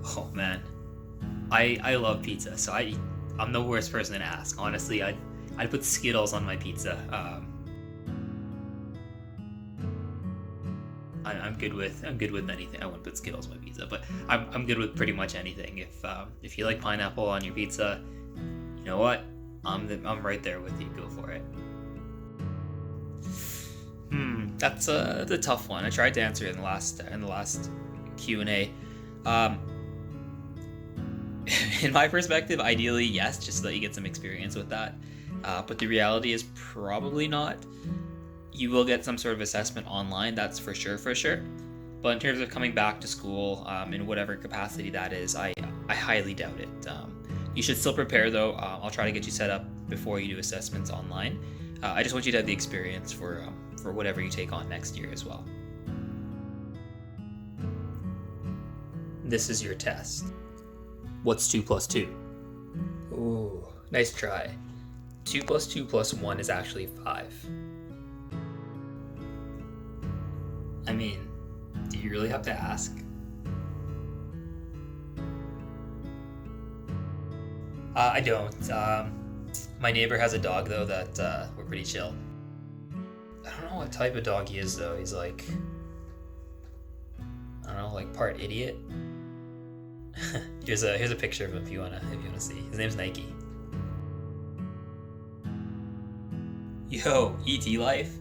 Oh man, I love pizza, so I'm the worst person to ask. Honestly, I'd put Skittles on my pizza. I'm good with anything. I wouldn't put Skittles on my pizza, but I'm good with pretty much anything. If you like pineapple on your pizza, you know what? I'm right there with you. Go for it. That's the tough one. I tried to answer it in the last Q&A. Um, in my perspective, ideally, yes, just so that you get some experience with that. But the reality is probably not. You will get some sort of assessment online, that's for sure. But in terms of coming back to school, in whatever capacity that is, I highly doubt it. You should still prepare though. I'll try to get you set up before you do assessments online. I just want you to have the experience for whatever you take on next year as well. This is your test. What's 2 plus 2? Ooh, nice try. 2 plus 2 plus 1 is actually 5. I mean, do you really have to ask? I don't. My neighbor has a dog though that we're pretty chill. I don't know what type of dog he is though. He's like, I don't know, like part idiot. Here's a picture of him if you wanna see. His name's Nike. Yo, ET life.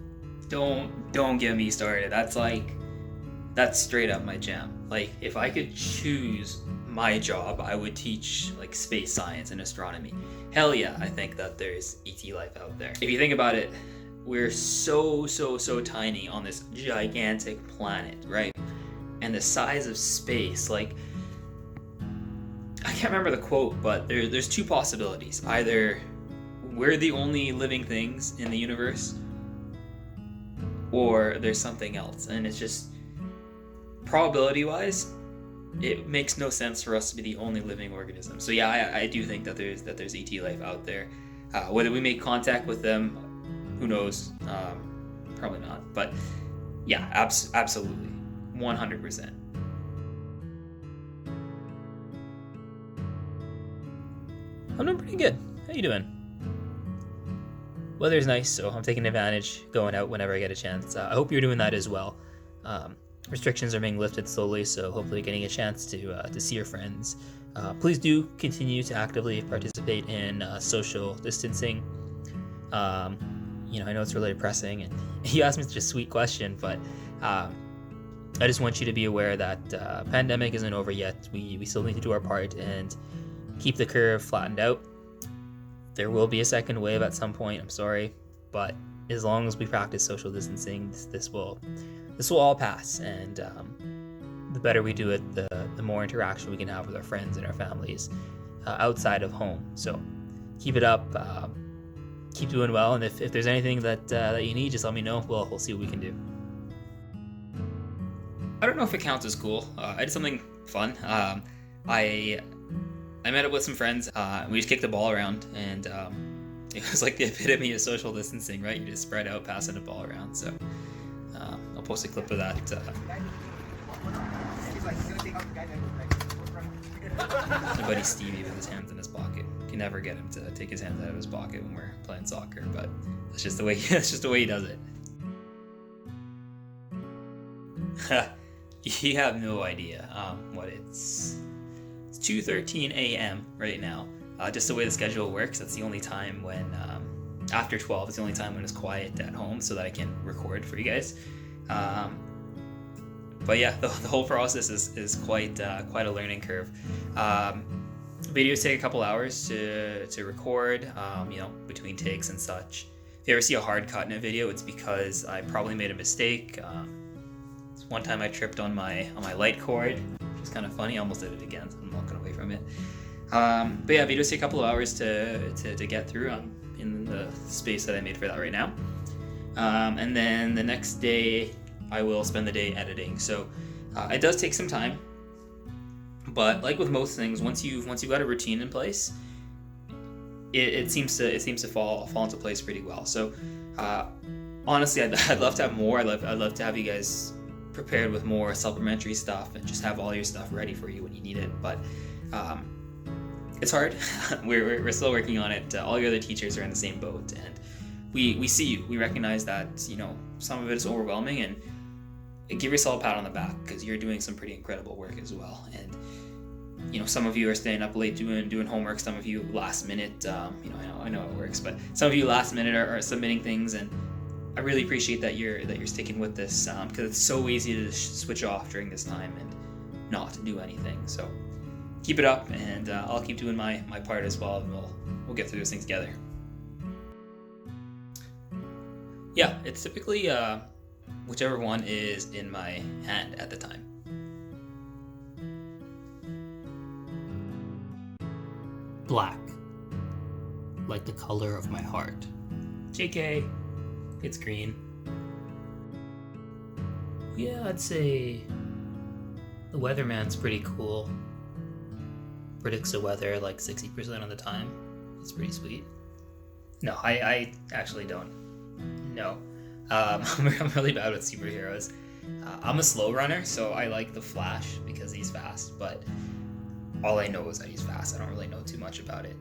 Don't get me started. That's straight up my jam. Like if I could choose my job, I would teach like space science and astronomy. Hell yeah, I think that there's ET life out there. If you think about it, we're so tiny on this gigantic planet, right? And the size of space, like I can't remember the quote, but there's two possibilities. Either we're the only living things in the universe, or there's something else. And it's just probability wise, it makes no sense for us to be the only living organism. So yeah, I do think that there's ET life out there. Whether we make contact with them, who knows? Probably not. But yeah, absolutely, 100%. I'm doing pretty good. How you doing? Weather's nice, so I'm taking advantage, going out whenever I get a chance. I hope you're doing that as well. Restrictions are being lifted slowly, so hopefully getting a chance to see your friends. Please do continue to actively participate in social distancing. I know it's really pressing, and you asked me such a sweet question, but I just want you to be aware that pandemic isn't over yet. We still need to do our part and keep the curve flattened out. There will be a second wave at some point, I'm sorry, but as long as we practice social distancing, this will all pass, and the better we do it, the more interaction we can have with our friends and our families outside of home. So keep it up, keep doing well, and if there's anything that you need, just let me know. We'll see what we can do. I don't know if it counts as cool. I did something fun. I met up with some friends. We just kicked the ball around, and it was like the epitome of social distancing, right? You just spread out, passing the ball around. So I'll post a clip of that. My buddy Stevie with his hands in his pocket. You can never get him to take his hands out of his pocket when we're playing soccer, but that's just the way he does it. You have no idea what it's 2:13 a.m. right now. Just the way the schedule works, that's the only time when after 12 is the only time when it's quiet at home, so that I can record for you guys. But yeah, the whole process is quite a learning curve. Videos take a couple hours to record, between takes and such. If you ever see a hard cut in a video, it's because I probably made a mistake. One time I tripped on my light cord, which is kind of funny. I almost did it again, so I'm walking away from it. But yeah, videos take a couple of hours to get through. I'm in the space that I made for that right now. And then the next day, I will spend the day editing. So it does take some time, but like with most things, once you've got a routine in place, it seems to fall into place pretty well. So honestly, I'd love to have more. I'd love to have you guys prepared with more supplementary stuff and just have all your stuff ready for you when you need it. But it's hard. we're still working on it. All your other teachers are in the same boat, and we see you. We recognize that, you know, some of it is overwhelming, and give yourself a pat on the back because you're doing some pretty incredible work as well. And you know, some of you are staying up late doing homework. Some of you last minute, you know, I know it works, but some of you last minute are submitting things, and I really appreciate that you're sticking with this, because it's so easy to switch off during this time and not do anything. So keep it up, and I'll keep doing my part as well, and we'll get through this thing together. Yeah, it's typically whichever one is in my hand at the time. Black, like the color of my heart. JK, it's green. Yeah, I'd say the weatherman's pretty cool. Predicts the weather like 60% of the time. It's pretty sweet. No, I actually don't know. I'm really bad with superheroes. I'm a slow runner, so I like the Flash because he's fast, but all I know is that he's fast. I don't really know too much about it.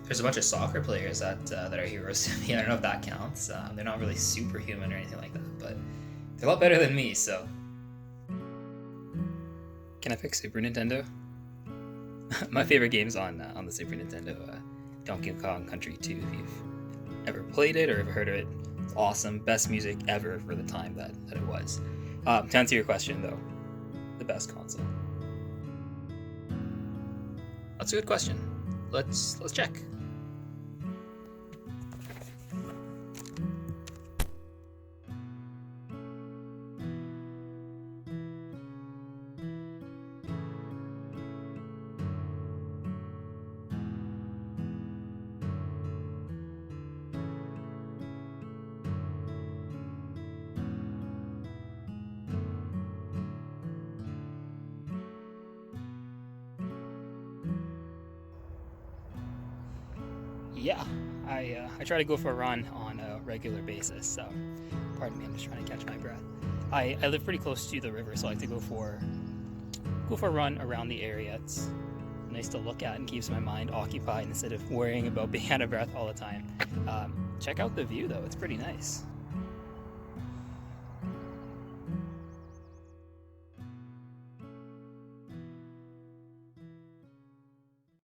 There's a bunch of soccer players that are heroes to me. I don't know if that counts. They're not really superhuman or anything like that, but they're a lot better than me, so. Can I pick Super Nintendo? My favorite game's on the Super Nintendo, Donkey Kong Country 2, if you've ever played it or ever heard of it. It's awesome. Best music ever for the time that it was. To answer your question, though, the best console. That's a good question. Let's check. Yeah, I try to go for a run on a regular basis, so pardon me, I'm just trying to catch my breath. I live pretty close to the river, so I like to go for a run around the area. It's nice to look at and keeps my mind occupied instead of worrying about being out of breath all the time. Check out the view though, it's pretty nice.